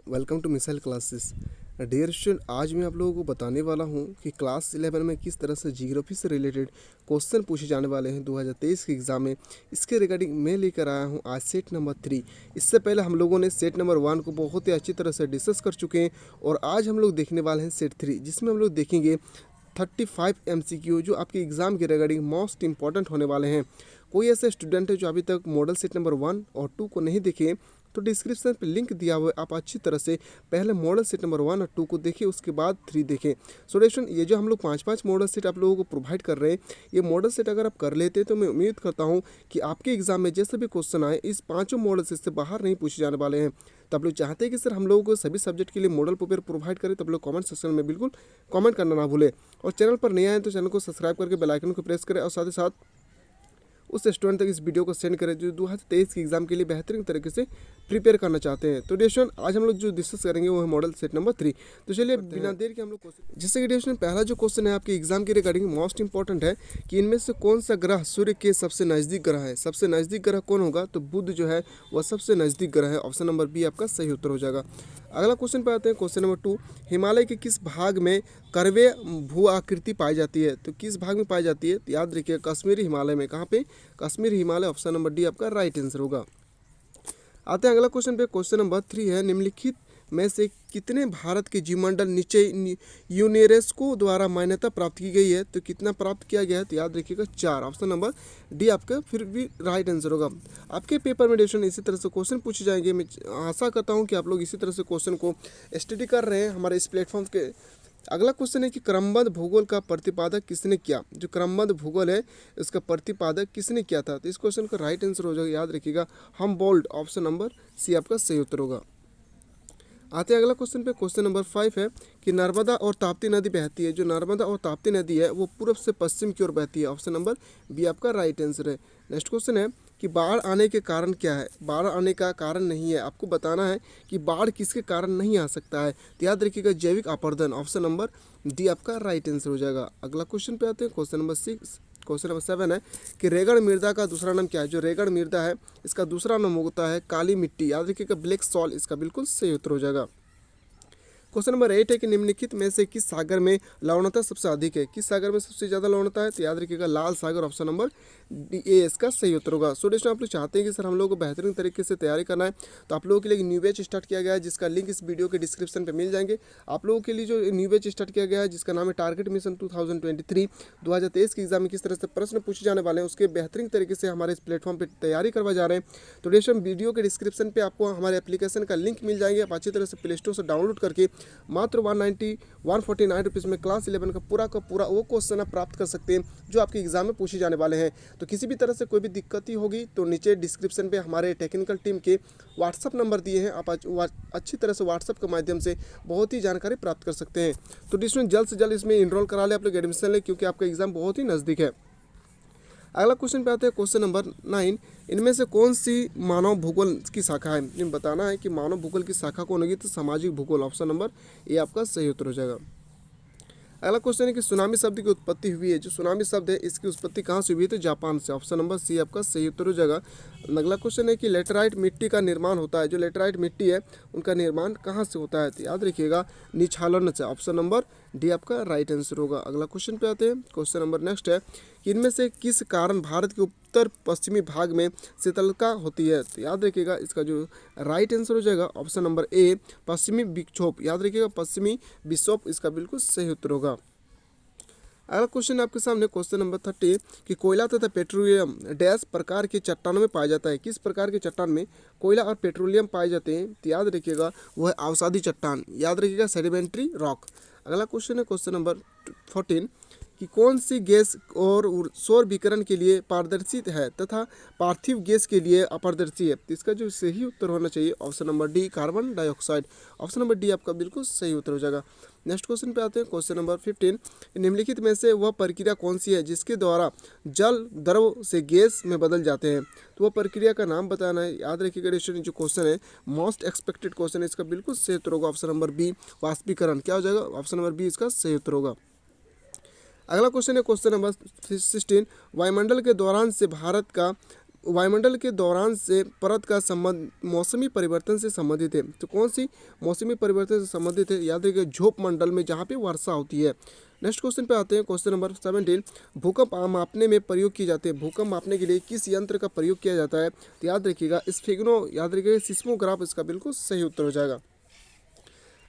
Welcome to missile classes. Dear student, आज मैं आप लोगों को बताने वाला हूं कि क्लास 11 में किस तरह से जीग्राफी से रिलेटेड क्वेश्चन पूछे जाने वाले हैं 2023 के एग्ज़ाम में। इसके रिगार्डिंग मैं लेकर आया हूं आज सेट नंबर 3। इससे पहले हम लोगों ने सेट नंबर 1 को बहुत ही अच्छी तरह से डिस्कस कर चुके हैं और आज हम लोग देखने वाले हैं सेट 3, जिसमें हम लोग देखेंगे 35 MCQ जो आपके एग्ज़ाम के रिगार्डिंग मोस्ट इंपॉर्टेंट होने वाले हैं। कोई ऐसे स्टूडेंट है जो अभी तक मॉडल सेट नंबर 1 और 2 को नहीं देखे तो डिस्क्रिप्शन पे लिंक दिया हुआ है, आप अच्छी तरह से पहले मॉडल सेट नंबर 1 और 2 को देखें, उसके बाद 3 देखें। सो स्टूडेंट, ये जो हम लोग 5 मॉडल सेट आप लोगों को प्रोवाइड कर रहे हैं, ये मॉडल सेट अगर आप कर लेते हैं तो मैं उम्मीद करता हूँ कि आपके एग्जाम में जैसे भी क्वेश्चन आए इस 5 मॉडल सेट से बाहर नहीं पूछे जाने वाले हैं। तो आप लोग चाहते हैं कि सर हम लोगों को सभी सब्जेक्ट के लिए मॉडल पेपर प्रोवाइड करें, तो आप लोग कमेंट सेक्शन में बिल्कुल कमेंट करना ना भूलें। और चैनल पर नए आए तो चैनल को सब्सक्राइब करके बेल आइकन को प्रेस करें और साथ ही साथ उस स्टूडेंट तक इस वीडियो को सेंड करें जो 2023 के एग्जाम के लिए बेहतरीन तरीके से प्रिपेयर करना चाहते हैं। तो डिस्कशन आज हम लोग जो डिस्कस करेंगे वो है मॉडल सेट नंबर 3। तो चलिए बिना देर के हम लोग क्वेश्चन, जैसे कि डिस्कशन पहला जो क्वेश्चन है आपके एग्जाम के रिगार्डिंग मोस्ट इंपॉर्टेंट है कि इनमें से कौन सा ग्रह सूर्य के सबसे नज़दीक ग्रह है। सबसे नज़दीक ग्रह कौन होगा? तो बुध जो है वह सबसे नज़दीक ग्रह है। ऑप्शन नंबर बी आपका सही उत्तर हो जाएगा। अगला क्वेश्चन पे आते हैं, क्वेश्चन नंबर 2। हिमालय के किस भाग में कर्वे भू आकृति पाई जाती है? तो किस भाग में पाई जाती है? तो याद रखिए कश्मीरी हिमालय में। कहाँ पे? Kashmiri Himalaya. Option number D आपका राइट आंसर होगा। आते हैं अगला क्वेश्चन पे, क्वेश्चन नंबर 3 है, निम्नलिखित में से कितने भारत के जीवमंडल नीचे यूनेस्को द्वारा मान्यता प्राप्त की गई है? तो कितना प्राप्त किया गया है? तो याद रखिएगा 4। ऑप्शन नंबर डी आपका फिर भी राइट आंसर होगा। आपके पेपर में डिस्कशन इसी तरह से क्वेश्चन पूछे जाएंगे। मैं आशा करता हूँ कि आप लोग इसी तरह से क्वेश्चन को स्टडी कर रहे हैं हमारे इस प्लेटफॉर्म के। अगला क्वेश्चन है कि क्रमबद्ध भूगोल का प्रतिपादक किसने किया? जो क्रमबद्ध भूगोल है इसका प्रतिपादक किसने किया था? तो इस क्वेश्चन का राइट आंसर हो जाएगा, याद रखिएगा हमबोल्ट। ऑप्शन नंबर सी आपका सही उत्तर होगा। आते हैं अगला क्वेश्चन पे, क्वेश्चन नंबर 5 है कि नर्मदा और ताप्ती नदी बहती है। जो नर्मदा और ताप्ती नदी है वो पूर्व से पश्चिम की ओर बहती है। ऑप्शन नंबर बी आपका राइट आंसर है। नेक्स्ट क्वेश्चन है कि बाढ़ आने के कारण क्या है? बाढ़ आने का कारण नहीं है, आपको बताना है कि बाढ़ किसके कारण नहीं आ सकता है। तो याद रखिएगा जैविक अपरदन। ऑप्शन नंबर डी आपका राइट आंसर हो जाएगा। अगला क्वेश्चन पे आते हैं, क्वेश्चन नंबर 6। क्वेश्चन नंबर 7 है कि रेगड़ मृदा का दूसरा नाम क्या है? जो रेगड़ मृदा है इसका दूसरा नाम होता है काली मिट्टी। याद रखिएगा ब्लैक सॉल इसका बिल्कुल सही उत्तर हो जाएगा। क्वेश्चन नंबर 8 है कि निम्नलिखित में से किस सागर में लवणता सबसे अधिक है? किस सागर में सबसे ज़्यादा लवणता है? तो याद रखिएगा लाल सागर। ऑप्शन नंबर ए इसका सही उत्तर होगा। सो दोस्तों, आप लोग चाहते हैं कि सर हम लोगों को बेहतरीन तरीके से तैयारी करना है, तो आप लोगों के लिए एक न्यू बैच स्टार्ट किया गया है जिसका लिंक इस वीडियो के डिस्क्रिप्शन पे मिल जाएंगे। आप लोगों के लिए जो न्यू बैच स्टार्ट किया गया है जिसका नाम है टारगेट मिशन 2023 के एग्जाम में किस तरह से प्रश्न पूछे जाने वाले हैं उसके बेहतरीन तरीके से हमारे इस प्लेटफॉर्म पर तैयारी करवा जा रहे हैं। तो दोस्तों, वीडियो के डिस्क्रिप्शन पर आपको हमारे एप्लीकेशन का लिंक मिल जाएंगे। आप अच्छी तरह से प्ले स्टोर से डाउनलोड करके मात्र 149 रुपीज़ में क्लास 11 का पूरा वो क्वेश्चन आप प्राप्त कर सकते हैं जो आपके एग्जाम में पूछे जाने वाले हैं। तो किसी भी तरह से कोई भी दिक्कत ही होगी तो नीचे डिस्क्रिप्शन पे हमारे टेक्निकल टीम के व्हाट्सअप नंबर दिए हैं, आप अच्छी तरह से व्हाट्सअप के माध्यम से बहुत ही जानकारी प्राप्त कर सकते हैं। तो डिस्ट्रेंट जल्द से जल्द इसमें इनरोल करा ले, आप लोग एडमिशन लें, क्योंकि आपका एग्जाम बहुत ही नज़दीक है। अगला क्वेश्चन पे आते हैं, क्वेश्चन नंबर 9। इनमें से कौन सी मानव भूगोल की शाखा है? इन बताना है कि मानव भूगोल की शाखा कौन होगी? तो सामाजिक भूगोल। ऑप्शन नंबर ए आपका सही उत्तर हो जाएगा। अगला क्वेश्चन है कि सुनामी शब्द की उत्पत्ति हुई है। जो सुनामी शब्द है इसकी उत्पत्ति कहाँ से हुई है? तो जापान से। ऑप्शन नंबर सी आपका सही उत्तर हो जाएगा। अगला क्वेश्चन है कि लेटराइट मिट्टी का निर्माण होता है। जो लेटराइट मिट्टी है उनका निर्माण कहाँ से होता है? तो याद रखिएगा निछालन से। ऑप्शन नंबर डी आपका राइट आंसर होगा। अगला क्वेश्चन पे आते हैं, क्वेश्चन नंबर नेक्स्ट है कि इनमें से किस कारण भारत के उत्तर पश्चिमी भाग में शीतलता होती है? तो याद रखिएगा इसका जो राइट आंसर हो जाएगा ऑप्शन नंबर ए पश्चिमी विक्षोभ। याद रखिएगा पश्चिमी विक्षोभ इसका बिल्कुल सही उत्तर होगा। अगला क्वेश्चन आपके सामने, क्वेश्चन नंबर 30 कि कोयला तथा पेट्रोलियम डैश प्रकार के चट्टानों में पाया जाता है। किस प्रकार के चट्टान में कोयला और पेट्रोलियम पाए जाते हैं? तो याद रखिएगा वह अवसादी चट्टान। याद रखिएगा सेडिमेंट्री रॉक। अगला क्वेश्चन है क्वेश्चन नंबर 14 कि कौन सी गैस और सौर विकिरण के लिए पारदर्शी है तथा पार्थिव गैस के लिए अपारदर्शी है? तो इसका जो सही उत्तर होना चाहिए option number D carbon dioxide. Option number D आपका बिल्कुल सही उत्तर हो जाएगा। नेक्स्ट क्वेश्चन पे आते हैं, क्वेश्चन नंबर 15। निम्नलिखित में से वह प्रक्रिया कौन सी है जिसके द्वारा जल द्रव से गैस में बदल जाते हैं? तो वह प्रक्रिया का नाम बताना है। याद रखिएगा स्टूडेंट, जो क्वेश्चन है मोस्ट एक्सपेक्टेड क्वेश्चन है, इसका बिल्कुल सही उत्तर होगा ऑप्शन नंबर बी वाष्पीकरण। क्या हो जाएगा? ऑप्शन नंबर बी इसका सही उत्तर होगा। अगला क्वेश्चन है क्वेश्चन नंबर 16। वायुमंडल के दौरान से भारत का वायुमंडल के दौरान से परत का संबंध मौसमी परिवर्तन से संबंधित है। तो कौन सी मौसमी परिवर्तन से संबंधित है? याद रखिए झोप मंडल में जहाँ पे वर्षा होती है। नेक्स्ट क्वेश्चन पे आते हैं, क्वेश्चन नंबर 17। भूकंप मापने में प्रयोग किए जाते हैं। भूकंप मापने के लिए किस यंत्र का प्रयोग किया जाता है? तो याद रखिएगा स्फेग्नो, याद रखिएगा सिस्मोग्राफ इसका बिल्कुल सही उत्तर हो जाएगा।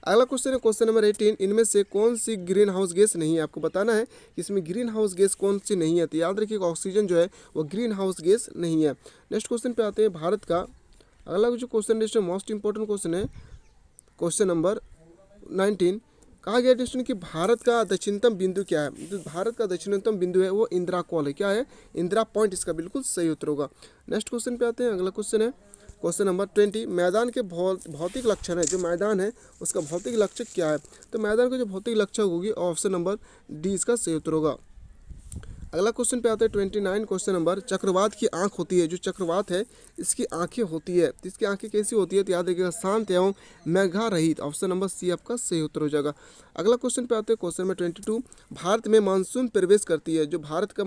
अगला क्वेश्चन है क्वेश्चन नंबर 18। इनमें से कौन सी ग्रीन हाउस गैस नहीं है? आपको बताना है कि इसमें ग्रीन हाउस गैस कौन सी नहीं है। तो याद रखिएगा ऑक्सीजन जो है वो ग्रीन हाउस गैस नहीं है। नेक्स्ट क्वेश्चन पे आते हैं, भारत का अगला जो क्वेश्चन है मोस्ट इंपॉर्टेंट क्वेश्चन है क्वेश्चन नंबर 19। कहा गया क्वेश्चन कि भारत का दक्षिणतम बिंदु क्या है? तो भारत का दक्षिणतम बिंदु है वो इंदिरा कॉल है। क्या है? इंदिरा पॉइंट इसका बिल्कुल सही उत्तर होगा। नेक्स्ट क्वेश्चन पे आते हैं, अगला क्वेश्चन है क्वेश्चन नंबर 20। मैदान के भौतिक लक्षण है, जो मैदान है उसका भौतिक लक्षण क्या है? तो मैदान का जो भौतिक लक्षण होगी ऑप्शन नंबर डी इसका सही उत्तर होगा। अगला क्वेश्चन पे आता है 29 क्वेश्चन नंबर। चक्रवात की आंख होती है, जो चक्रवात है इसकी आंखें होती है, तो इसकी आंखें कैसी होती है? तो याद रखिएगा शांत एवं मेघा रहित, ऑप्शन नंबर सी आपका सही उत्तर हो जाएगा। अगला क्वेश्चन पे आते हैं क्वेश्चन नंबर 22। भारत में मानसून प्रवेश करती है, जो भारत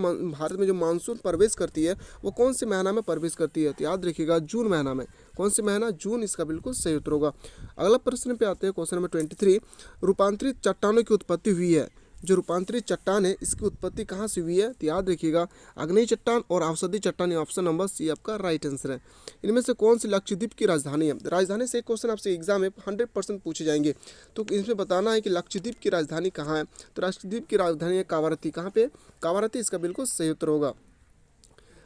में जो मानसून प्रवेश करती है वो कौन से महीना में प्रवेश करती है? तो याद रखिएगा जून महीना में। कौन से महीना? जून इसका बिल्कुल सही उत्तर होगा। अगला प्रश्न पे आते हैं क्वेश्चन नंबर 23। रूपांतरित चट्टानों की उत्पत्ति हुई है, जो रूपांतरित चट्टान है इसकी उत्पत्ति कहाँ से हुई है? तो याद रखिएगा आग्नेय चट्टान और औषधि चट्टान, ऑप्शन नंबर सी आपका राइट आंसर है। इनमें से कौन सी लक्षद्वीप की राजधानी है? राजधानी से एक क्वेश्चन आपसे एग्जाम में 100% पूछे जाएंगे, तो इसमें बताना है कि लक्षद्वीप की राजधानी कहाँ है। तो लक्षद्वीप की राजधानी है कावारती। कहाँ पे? कावारती इसका बिल्कुल सही उत्तर होगा।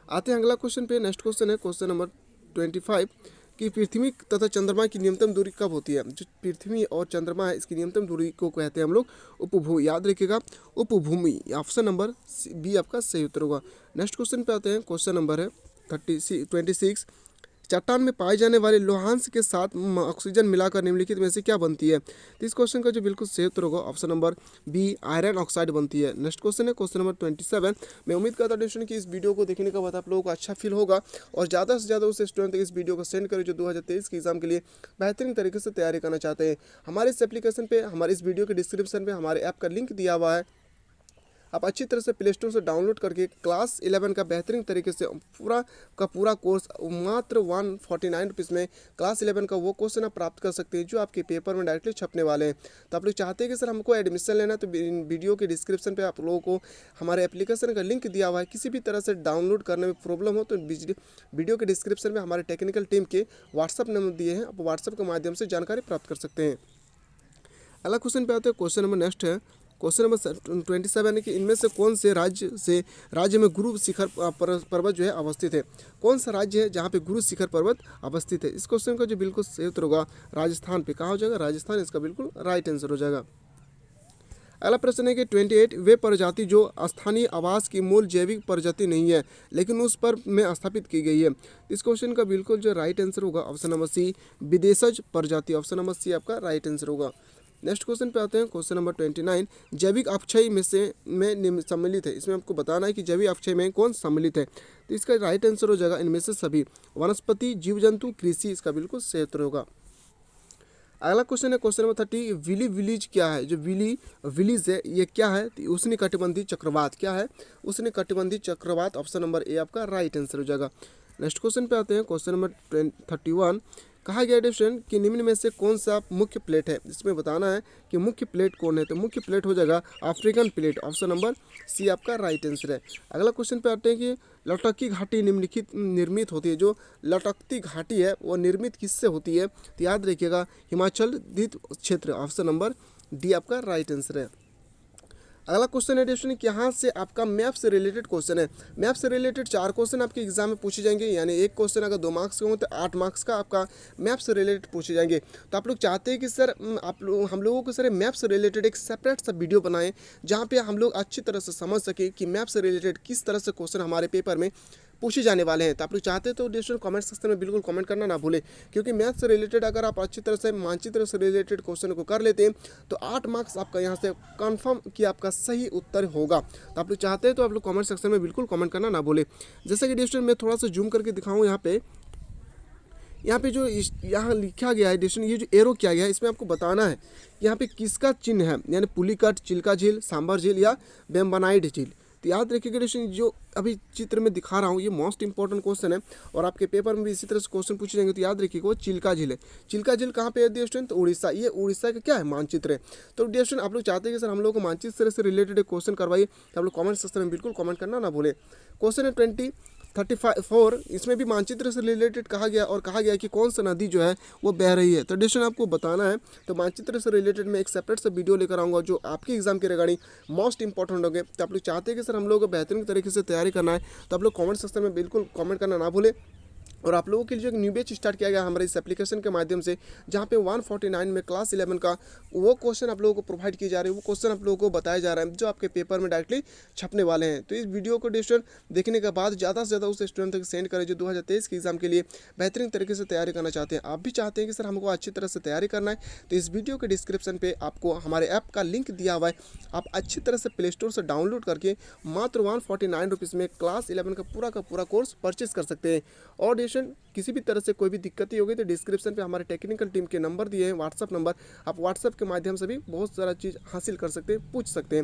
आते हैं अगला क्वेश्चन पे। नेक्स्ट क्वेश्चन है क्वेश्चन नंबर 25 कि पृथ्वी तथा चंद्रमा की न्यूनतम दूरी कब होती है? जो पृथ्वी और चंद्रमा है इसकी न्यूनतम दूरी को कहते हैं हम लोग उपभूमि। याद रखिएगा उपभूमि, ऑप्शन नंबर बी आपका सही उत्तर होगा। नेक्स्ट क्वेश्चन पे आते हैं, क्वेश्चन नंबर है 26। चट्टान में पाए जाने वाले लोहांश के साथ ऑक्सीजन मिलाकर निम्नलिखित में से क्या बनती है? तो इस क्वेश्चन का जो बिल्कुल सही उत्तर होगा option number B iron oxide बनती है। नेक्स्ट क्वेश्चन है क्वेश्चन नंबर 27। मैं उम्मीद करता हूँ कि इस वीडियो को देखने के बाद आप लोगों को अच्छा फील होगा और ज़्यादा से ज़्यादा उस स्टूडेंट तक इस वीडियो को सेंड करें जो 2023 के एग्जाम के लिए बेहतरीन तरीके से तैयारी करना चाहते हैं। हमारे इस एप्लीकेशन पर, हमारे इस वीडियो के डिस्क्रिप्शन में हमारे ऐप का लिंक दिया हुआ है। आप अच्छी तरह से प्ले स्टोर से डाउनलोड करके क्लास 11 का बेहतरीन तरीके से पूरा कोर्स मात्र 149 रुपीज़ में क्लास 11 का वो क्वेश्चन आप प्राप्त कर सकते हैं जो आपके पेपर में डायरेक्टली छपने वाले हैं। तो आप लोग चाहते हैं कि सर हमको एडमिशन लेना है, तो वीडियो के डिस्क्रिप्शन पे आप लोगों को हमारे एप्लीकेशन का लिंक दिया हुआ है। किसी भी तरह से डाउनलोड करने में प्रॉब्लम हो तो वीडियो के डिस्क्रिप्शन में हमारे टेक्निकल टीम के व्हाट्सअप नंबर दिए हैं, आप व्हाट्सअप के माध्यम से जानकारी प्राप्त कर सकते हैं। अगला क्वेश्चन पे आते हैं, क्वेश्चन नंबर नेक्स्ट है क्वेश्चन नंबर 27 है कि इनमें से कौन से राज्य में गुरु शिखर पर्वत जो है अवस्थित है? कौन सा राज्य है जहाँ पे गुरु शिखर पर्वत अवस्थित है? इस क्वेश्चन का जो बिल्कुल सही उत्तर होगा राजस्थान पे। कहाँ हो जाएगा? राजस्थान इसका बिल्कुल राइट आंसर हो जाएगा। अगला प्रश्न है कि 28। वे प्रजाति जो स्थानीय आवास की मूल जैविक प्रजाति नहीं है लेकिन उस पर में स्थापित की गई है। इस क्वेश्चन का बिल्कुल जो राइट आंसर होगा ऑप्शन नंबर सी विदेशज प्रजाति, ऑप्शन नंबर सी आपका राइट आंसर होगा। नेक्स्ट क्वेश्चन पे आते हैं, क्वेश्चन नंबर 29। जैविक अपक्षय में सम्मिलित है, इसमें आपको बताना है कि जैविक अपक्षय में कौन सम्मिलित है। तो इसका राइट आंसर हो जाएगा इनमें से सभी, वनस्पति, जीव जंतु, कृषि, इसका बिल्कुल सही उत्तर होगा। अगला क्वेश्चन है क्वेश्चन नंबर 30। विली विलीज क्या है? जो विलीज है ये क्या है? तो उष्णकटिबंधीय चक्रवात। क्या है? उष्णकटिबंधीय चक्रवात, ऑप्शन नंबर ए आपका राइट आंसर हो जाएगा। नेक्स्ट क्वेश्चन पे आते हैं, क्वेश्चन नंबर 31। कहा गया स्टूडेंट कि निम्न में से कौन सा मुख्य प्लेट है? इसमें बताना है कि मुख्य प्लेट कौन है। तो मुख्य प्लेट हो जाएगा African plate, option number C आपका राइट आंसर है। अगला क्वेश्चन पे आते हैं कि लटकी घाटी निर्मित होती है। जो लटकती घाटी है वो निर्मित किससे होती है? तो याद रखिएगा हिमाचल द्वीप क्षेत्र, ऑप्शन नंबर डी आपका राइट आंसर है। अगला क्वेश्चन है स्टूडेंट कि यहाँ से आपका मैप से रिलेटेड क्वेश्चन है। मैप से रिलेटेड 4 क्वेश्चन आपके एग्जाम में पूछे जाएंगे, यानी एक क्वेश्चन अगर 2 मार्क्स के हो तो 8 मार्क्स का आपका मैप से रिलेटेड पूछे जाएंगे। तो आप लोग चाहते हैं कि सर हम लोगों को सर मैप से रिलेटेड एक सेपरेट सा वीडियो बनाएं जहाँ पे हम लोग अच्छी तरह से समझ सकें कि मैप से रिलेटेड किस तरह से क्वेश्चन हमारे पेपर में पूछे जाने वाले हैं। तो आप लोग चाहते हैं तो डिस्क्रिप्शन कमेंट सेक्शन में बिल्कुल कमेंट करना ना भूलें, क्योंकि मैथ से रिलेटेड अगर आप अच्छी तरह से मानचित्र से रिलेटेड क्वेश्चन को कर लेते हैं तो 8 मार्क्स आपका यहाँ से कंफर्म कि आपका सही उत्तर होगा। तो आप लोग चाहते हैं तो आप लोग कमेंट सेक्शन में बिल्कुल कमेंट करना ना भूलें। जैसा कि डिस्क्रिप्शन में थोड़ा सा जूम करके दिखाऊँ, यहाँ पे जो यहाँ लिखा गया है डिस्क्रिप्शन, ये जो एरो किया गया है इसमें आपको बताना है यहाँ पे किसका चिन्ह है, यानी पुलिकट, चिल्का झील, सांबर झील या बेम्बनाइड झील। तो याद रखिएगा डियरेशन, जो अभी चित्र में दिखा रहा हूँ ये मोस्ट इंपॉर्टेंट क्वेश्चन है और आपके पेपर में भी इसी तरह से क्वेश्चन पूछे जाएंगे। तो याद रखिएगा वो चिल्का झील है। चिल्का झील कहाँ पे है डियर स्टूडेंट? तो उड़ीसा। ये उड़ीसा का क्या है? मानचित्र है। तो डियर स्टूडेंट आप लोग चाहते हैं कि सर हम लोग को मानचित्र से रिलेटेड एक क्वेश्चन करवाइए, तो आप लोग कमेंट सेक्शन में बिल्कुल कमेंट करना ना भूले। क्वेश्चन है 2034, इसमें भी मानचित्र से रिलेटेड कहा गया और कहा गया कि कौन सा नदी जो है वो बह रही है। तो डिस्टेंस आपको बताना है। तो मानचित्र से रिलेटेड मैं एक सेपरेट से वीडियो लेकर आऊँगा जो आपके एग्जाम के रिगार्डिंग मोस्ट इंपॉर्टेंट होंगे। तो आप लोग चाहते हैं कि सर हम लोग को बेहतरीन तरीके से तैयारी करना है, तो आप लोग कमेंट सेक्शन में बिल्कुल कमेंट करना ना भूले। और आप लोगों के लिए जो एक न्यू बैच स्टार्ट किया गया हमारे इस एप्लीकेशन के माध्यम से, जहाँ पे 149 में क्लास 11 का वो क्वेश्चन आप लोगों को प्रोवाइड किए जा रहे हैं, वो क्वेश्चन आप लोगों को बताया जा रहा है जो आपके पेपर में डायरेक्टली छपने वाले हैं। तो इस वीडियो को स्टूडेंट देखने के बाद ज़्यादा से ज़्यादा उस स्टूडेंट तक सेंड करें जो 2023 के एग्जाम के लिए बेहतरीन तरीके से तैयारी करना चाहते हैं। आप भी चाहते हैं कि सर हमको अच्छी तरह से तैयारी करना है, तो इस वीडियो के डिस्क्रिप्शन पे आपको हमारे ऐप का लिंक दिया हुआ है। आप अच्छी तरह से प्ले स्टोर से डाउनलोड करके मात्र 149 रुपीज़ में क्लास 11 का पूरा कोर्स परचेस कर सकते हैं। और डिस्टेंट किसी भी तरह से कोई भी दिक्कत ही होगी तो डिस्क्रिप्शन पे हमारे टेक्निकल टीम के नंबर दिए हैं, व्हाट्सअप नंबर, आप व्हाट्सअप के माध्यम से भी बहुत सारा चीज़ हासिल कर सकते हैं, पूछ सकते हैं।